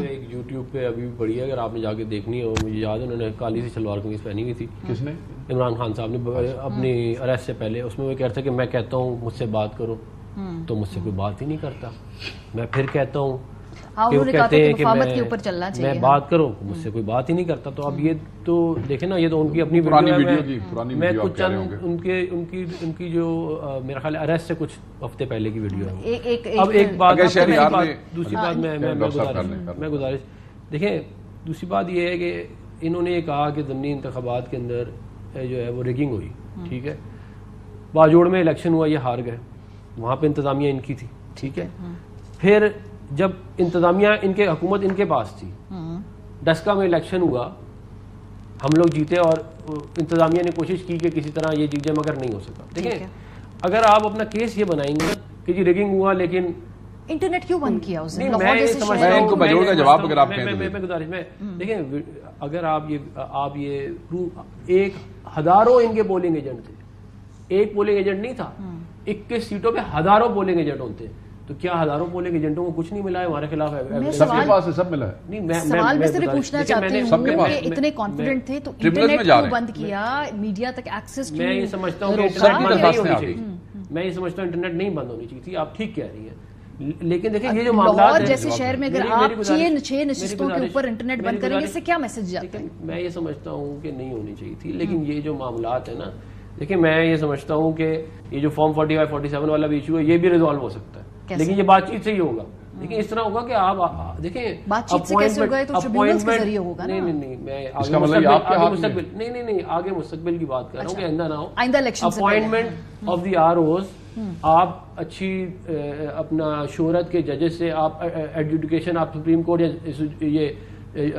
پہ ایک یوٹیوب پہ ابھی بھی پڑی ہے, اگر آپ نے جا کے دیکھنی ہو. مجھے یاد ہے انہوں نے کالی سی شلوار قمیض پہنی ہوئی تھی. کس نے؟ عمران خان صاحب نے اپنی اریسٹ سے پہلے. اس میں وہ کہہ رہا تھا کہ میں کہتا ہوں مجھ سے بات کرو تو مجھ سے کوئی بات ہی نہیں کرتا, میں پھر کہتا ہوں کہ وہ کہتے ہیں کہ میں بات کرو, مجھ سے کوئی بات ہی نہیں کرتا. تو اب یہ تو دیکھیں نا, یہ تو ان کی اپنی ویڈیو ہے. میں کچھ چند ان کی جو میرا خیال ہے اریسٹ سے کچھ ہفتے پہلے کی ویڈیو ہے. اب ایک بات, دوسری بات میں گزارش دیکھیں, دوسری بات یہ ہے کہ انہوں نے یہ کہا کہ ضمنی انتخابات کے اندر جو ہے وہ ریگنگ ہوئی. ٹھیک ہے, باجوڑ میں الیکشن ہوا, یہ ہار گئے, وہاں پہ انتظامیہ ان کی تھی. ٹھیک ہے, پھر جب انتظامیہ ان کے حکومت ان کے پاس تھی, ڈسکا میں الیکشن ہوا, ہم لوگ جیتے اور انتظامیہ نے کوشش کی کہ کسی طرح یہ جیتے, مگر نہیں ہو سکا. دیکھیں اگر آپ اپنا کیس یہ بنائیں گے کہ جی ریگنگ ہوا, لیکن انٹرنیٹ کیوں بند کیا اس نے؟ میں ان کو بجوڑ کا جواب اگر آپ کہیں میں گزارش میں دیکھیں, اگر آپ یہ ایک ہزاروں ان کے پولنگ ایجنٹ تھے, ایک پولنگ ایجنٹ نہیں تھا, 21 سیٹوں پہ ہزاروں پولنگ ایجنٹ ہوتے, تو کیا ہزاروں پولنگ ایجنٹوں کو کچھ نہیں ملا ہے ہمارے خلاف؟ سب کے پاس سب ملا ہے. نہیں, سوال میں صرف پوچھنا چاہتی ہوں کہ اتنے کانفیڈنٹ تھے تو انٹرنیٹ کیوں بند کیا, میڈیا تک ایکسس کیوں؟ میں یہ سمجھتا ہوں کہ انٹرنیٹ بند نہیں ہونی چاہیے, میں یہ سمجھتا ہوں انٹرنیٹ نہیں بند ہونی چاہیے تھی. آپ ٹھیک کہہ رہی ہیں, لیکن دیکھیں یہ جو معاملات ہیں جیسے شہر میں اگر آپ 6 نشستوں کے اوپر انٹرنیٹ بند کریں گے, اس سے کیا میسج جاتا ہے؟ میں یہ سمجھتا ہوں کہ نہیں ہونی چاہیے تھی, لیکن یہ جو معاملات ہیں نا, دیکھیں میں یہ سمجھتا ہوں کہ یہ جو فارم 45 47 والا بھی ایشو ہے, یہ بھی ریزالو ہو سکتا ہے, لیکن یہ بات چیت سے ہی ہوگا. لیکن اس طرح ہوگا کہ آپ دیکھیں بات چیت سے کیسے ہوگا, تو ٹریبیونلز کے ذریعے ہوگا. نہیں میں آگے مستقبل کی بات کر رہا ہوں کہ آئندہ نہ ہو. Appointment of the R Os, آپ اچھی اپنا شہرت کے ججز سے آپ ایڈجوڈیکیشن آپ سپریم کورٹ یا یہ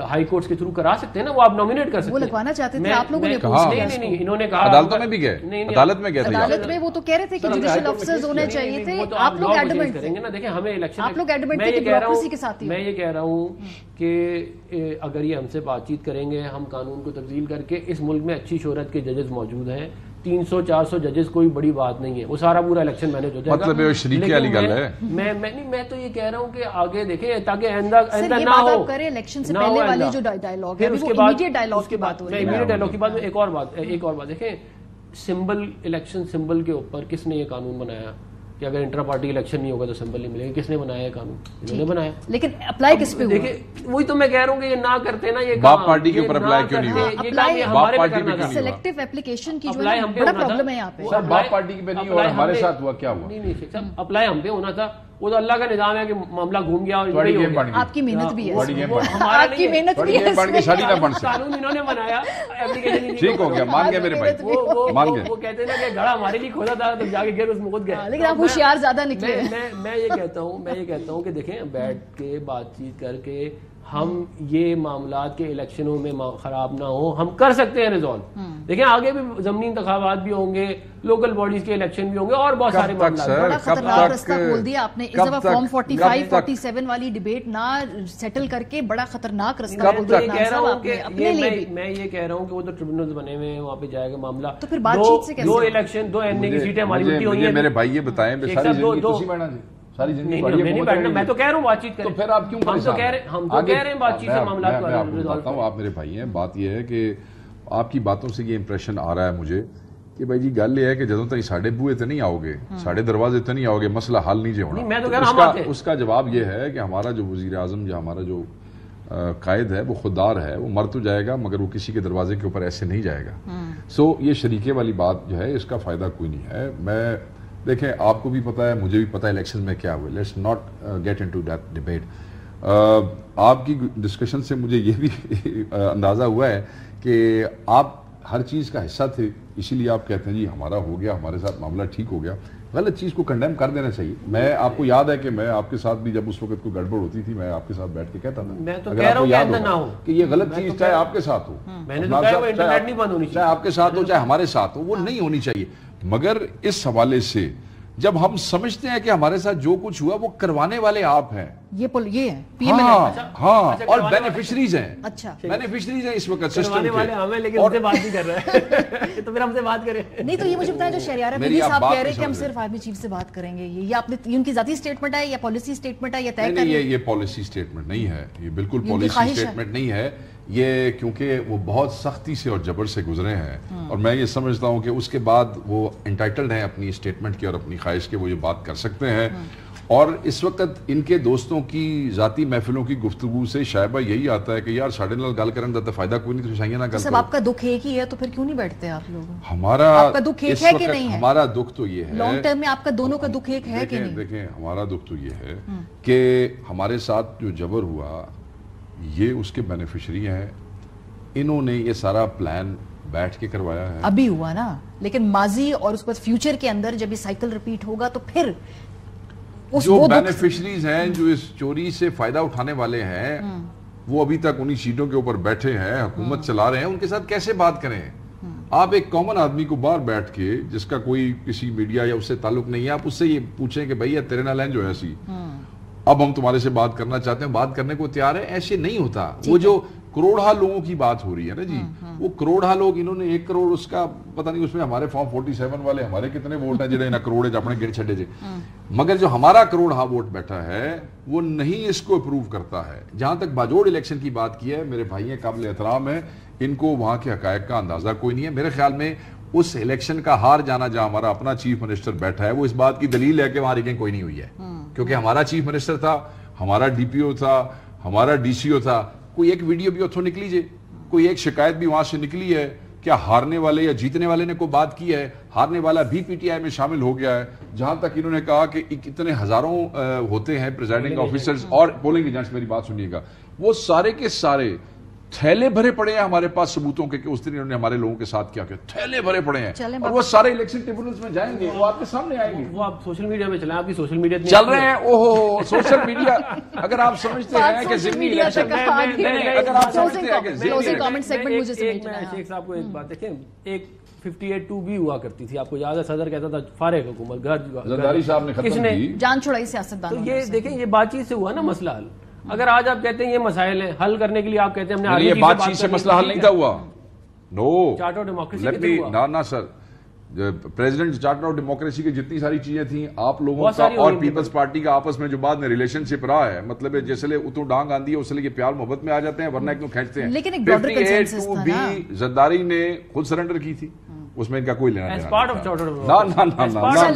ہائی کورٹس کے تھرو کرا سکتے ہیں نا, وہ آپ نومینیٹ کر سکتے ہیں. وہ لگوانا چاہتے تھے, آپ لوگوں نے نہیں, انہوں نے کہا عدالتوں میں بھی گئے, عدالت میں گئے تھے, عدالت میں وہ تو کہہ رہے تھے کہ جوڈیشل افسرز ہونے چاہیے تھے. آپ لوگ ایڈمنٹ کریں گے نا. دیکھیں ہمیں الیکشن, آپ لوگ ایڈمنٹ تھے کہ بیوروکریسی کے ساتھ ہی. میں یہ کہہ رہا ہوں کہ اگر یہ ہم سے بات چیت کریں گے, ہم قانون کو تبدیل کر کے, اس ملک میں اچھی شہرت کے ججز موجود ہیں, 300-400 ججز کوئی بڑی بات نہیں ہے, وہ سارا پورا الیکشن مینیج ہو جائے گا. مطلب شریکی والی گل ہے. میں تو یہ کہہ رہا ہوں کہ آگے دیکھیں تاکہ آئندہ نہ ہو. کریں الیکشن سے پہلے والی جو ڈائیلاگ ہے, وہ امیڈیٹ ڈائیلاگ کی بات ہو رہی ہے. امیڈیٹ ڈائیلاگ کی بات میں ایک اور بات دیکھیں, سمبل الیکشن سمبل کے اوپر کس نے یہ قانون بنایا کہ اگر انٹرا پارٹی الیکشن نہیں ہوگا تو سمبل نہیں ملے گا؟ کس نے بنایا یہ قانون؟ انہوں نے بنایا. لیکن اپلائی کس پہ ہوا؟ دیکھیں وہی تو میں کہہ رہا ہوں کہ یہ نہ کرتے نا, یہ باپ پارٹی کے اوپر اپلائی کیوں نہیں ہوا؟ اپلائی ہمارے پہ کرنا تھا. سلیکٹیو اپلیکیشن کی جو ہے بڑا پرابلم ہے یہاں پہ. سر باپ پارٹی پہ نہیں ہوا, ہمارے ساتھ ہوا, کیا ہوا؟ نہیں شیخ صاحب, اپلائی ہم پہ ہونا تھا. وہ تو اللہ کا نظام ہے کہ معاملہ گھوم گیا, اور آپ کی محنت بھی ہے, آپ کی محنت بھی ہے, قانون انہوں نے بنایا, ایپلیکیشن ٹھیک ہو گیا, مان گئے میرے بھائی, مان گئے. وہ کہتے ہیں نا کہ گھڑا ہمارے لیے کھودا تھا تو جا کے گر اس میں خود گئے. لیکن آپ ہوشیار زیادہ نکلے. میں یہ کہتا ہوں کہ دیکھیں بیٹھ کے بات چیت کر کے ہم یہ معاملات کے الیکشنوں میں خراب نہ ہو, ہم کر سکتے ہیں ریزالو. دیکھیں آگے بھی ضمنی انتخابات بھی ہوں گے, لوکل باڈیز کے الیکشن بھی ہوں گے, اور بہت سارے معاملات. بڑا خطرناک رستہ کھول دیا آپ نے اس دفعہ فارم 45 47 والی ڈیبیٹ نہ سیٹل کر کے, بڑا خطرناک رستہ کھول دیا اپنے لیے. میں یہ کہہ رہا ہوں کہ وہ تو ٹریبیونلز بنے ہوئے ہیں, وہاں پہ جائے گا معاملہ. تو پھر بات چیت سے کیسے؟ 2 الیکشن 2 ایم اے کی سیٹیں ہماری مٹی ہوئی ہیں. میرے بھائی یہ بتائیں, ساری زندگی میں تو کہہ رہا ہوں بات چیت کریں. تو پھر آپ کیوں ہم تو کہہ رہے ہیں بات چیت سے معاملات کو. میں آپ کو بتاتا ہوں, آپ میرے بھائی ہیں, بات یہ ہے کہ آپ کی باتوں سے یہ امپریشن آ رہا ہے مجھے کہ بھائی جی گل یہ ہے کہ جدوں تک ساڑھے بوئے تے نہیں آؤ گے, ساڑھے دروازے تے نہیں آؤ گے, مسئلہ حل نہیں جے ہونا. اس کا جواب یہ ہے کہ ہمارا جو وزیر اعظم یا ہمارا جو قائد ہے وہ خوددار ہے, وہ مر تو جائے گا مگر وہ کسی کے دروازے کے اوپر ایسے نہیں جائے گا. سو یہ شریکے والی بات جو ہے اس کا فائدہ کوئی نہیں ہے. میں دیکھیں آپ کو بھی پتہ ہے, مجھے بھی پتہ ہے الیکشن میں کیا ہوئے. Let's not get into that debate. آپ کی ڈسکشن سے مجھے یہ بھی اندازہ ہوا ہے کہ آپ ہر چیز کا حصہ تھے, اسی لیے آپ کہتے ہیں جی ہمارا ہو گیا, ہمارے ساتھ معاملہ ٹھیک ہو گیا. غلط چیز کو کنڈیم کر دینا چاہیے. میں آپ کو یاد ہے کہ میں آپ کے ساتھ بھی جب اس وقت کوئی گڑبڑ ہوتی تھی میں آپ کے ساتھ بیٹھ کے کہتا تھا, اگر آپ کو یاد ہو کہ یہ غلط چیز چاہے آپ کے ساتھ ہو, چاہے آپ کے ساتھ ہو چاہے ہمارے ساتھ ہو, وہ نہیں ہونی چاہیے. مگر اس حوالے سے جب ہم سمجھتے ہیں کہ ہمارے ساتھ جو کچھ ہوا وہ کروانے والے آپ ہیں، یہ ہیں ہاں، اور بینیفیشریز ہیں، بینیفیشریز ہیں اس وقت سسٹم کے، لیکن ہم سے بات نہیں کر رہے ہیں تو پھر ہم سے بات کریں نہیں. تو یہ مجھے بتائیں جو شہریار بیوی صاحب کہہ رہے ہیں کہ ہم صرف آرمی چیف سے بات کریں گے، یہ آپ نے ان کی ذاتی سٹیٹمنٹ ہے یا پالیسی سٹیٹمنٹ ہے یا طے کر؟ یہ پالیسی سٹیٹمنٹ نہیں ہے، یہ بالکل پالیسی سٹیٹمنٹ نہیں ہے یہ، کیونکہ وہ بہت سختی سے اور جبر سے گزرے ہیں، اور میں یہ سمجھتا ہوں کہ اس کے بعد وہ انٹائٹلڈ ہیں اپنی سٹیٹمنٹ کی اور اپنی خواہش کے، وہ یہ بات کر سکتے ہیں. اور اس وقت ان کے دوستوں کی ذاتی محفلوں کی گفتگو سے شائبہ یہی آتا ہے کہ یار ساڑھے نال گل کرن دا فائدہ کوئی نہیں، تو شائیاں نہ سب آپ کا دکھ ایک ہی ہے تو پھر کیوں نہیں بیٹھتے آپ لوگ؟ ہمارا آپ کا دکھ ایک ہے کہ نہیں ہے؟ ہمارا دکھ تو یہ ہے لانگ ٹرم میں آپ کا دونوں کا دکھ ایک ہے کہ نہیں؟ دیکھیں ہمارا دکھ تو یہ ہے کہ ہمارے ساتھ جو جبر ہوا یہ اس کے بینیفیشری ہیں، انہوں نے یہ سارا پلان بیٹھ کے کروایا ہے. ابھی ہوا نا، لیکن ماضی اور اس بعد فیوچر کے اندر جب یہ سائیکل ریپیٹ ہوگا تو پھر جو بینیفیشریز ہیں، جو اس چوری سے فائدہ اٹھانے والے ہیں، وہ ابھی تک انہی سیٹوں کے اوپر بیٹھے ہیں، حکومت چلا رہے ہیں، ان کے ساتھ کیسے بات کریں؟ آپ ایک کامن آدمی کو باہر بیٹھ کے جس کا کوئی کسی میڈیا یا اس سے تعلق نہیں ہے، آپ اس سے یہ پوچھیں کہ بھائی تیرے نال جو ہے ایسی اب ہم تمہارے سے بات کرنا چاہتے ہیں، بات کرنے کو تیار ہے، ایسے نہیں ہوتا. وہ جو کروڑہ لوگوں کی بات ہو رہی ہے نا جی، وہ کروڑہ لوگ، انہوں نے 1 کروڑ اس کا پتہ نہیں، اس میں ہمارے فارم 47 والے ہمارے کتنے ووٹ ہیں جنہیں نہ کروڑے اپنے گن چھڑے جے، مگر جو ہمارا کروڑہ ووٹ بیٹھا ہے وہ نہیں اس کو اپروو کرتا ہے. جہاں تک باجوڑ الیکشن کی بات کی ہے، میرے بھائی ہیں، قابل احترام ہیں، ان کو وہاں کے حقائق کا اندازہ کوئی نہیں ہے. میرے خیال میں اس الیکشن کا ہار جانا جہاں ہمارا اپنا چیف منسٹر بیٹھا ہے، وہ اس بات کی دلیل ہے کہ وہاں ریگنگ کوئی نہیں ہوئی ہے، کیونکہ ہمارا چیف منسٹر تھا، ہمارا ڈی پی او تھا، ہمارا ڈی سی او تھا. کوئی ایک ویڈیو بھی اتھوں نکلی جے، کوئی ایک شکایت بھی وہاں سے نکلی ہے؟ کیا ہارنے والے یا جیتنے والے نے کوئی بات کی ہے؟ ہارنے والا بھی پی ٹی آئی میں شامل ہو گیا ہے. جہاں تک انہوں نے کہا کہ اتنے ہزاروں ہوتے ہیں پریزائڈنگ آفیسرز اور پولنگ ایجنٹس، میری بات سنیے گا، وہ سارے کے سارے تھیلے بھرے پڑے ہیں ہمارے پاس ثبوتوں کے کہ اس دن انہوں نے ہمارے لوگوں کے ساتھ کیا، تھیلے بھرے پڑے ہیں، اور وہ سارے الیکشن ٹریبیونلز میں جائیں گے، وہ آپ کے سامنے آئیں گے. وہ آپ سوشل میڈیا میں چلیں، آپ کی سوشل میڈیا چل رہے ہیں. اوہو سوشل میڈیا، اگر آپ سمجھتے ہیں کہ ضمنی الیکشن، اگر آپ سمجھتے ہیں کہ ضمنی کامنٹ سیگمنٹ مجھے سمجھنا ہے. شیخ صاحب کو ایک بات دیکھیں، ایک 58(2) بھی ہوا کرتی تھی، آپ کو یاد ہے، صدر کہتا تھا فارغ حکومت، زرداری صاحب نے ختم کی، جان چھڑائی سیاستدان. تو یہ دیکھیں یہ بات چیت سے ہوا نا مسئلہ حل. اگر آج آپ کہتے ہیں یہ مسائل ہیں حل کرنے کے لیے، آپ کہتے ہیں ہم نے یہ بات چیت سے مسئلہ حل نہیں تھا ہوا. نو، چارٹر آف ڈیموکریسی نہ سر، پریزیڈنٹ چارٹر آف ڈیموکریسی کی جتنی ساری چیزیں تھیں آپ لوگوں کا اور پیپلز پارٹی کا آپس میں جو بعد میں ریلیشن شپ رہا ہے، مطلب جیسے لے اتوں ڈانگ آندھی ہے اس لیے پیار محبت میں آ جاتے ہیں، ورنہ ایک تو کھینچتے ہیں. لیکن ایک براڈر کنسنسس تھا نا، زرداری نے خود سرنڈر کی تھی، اس میں ان کا کوئی لینا دینا نہیں.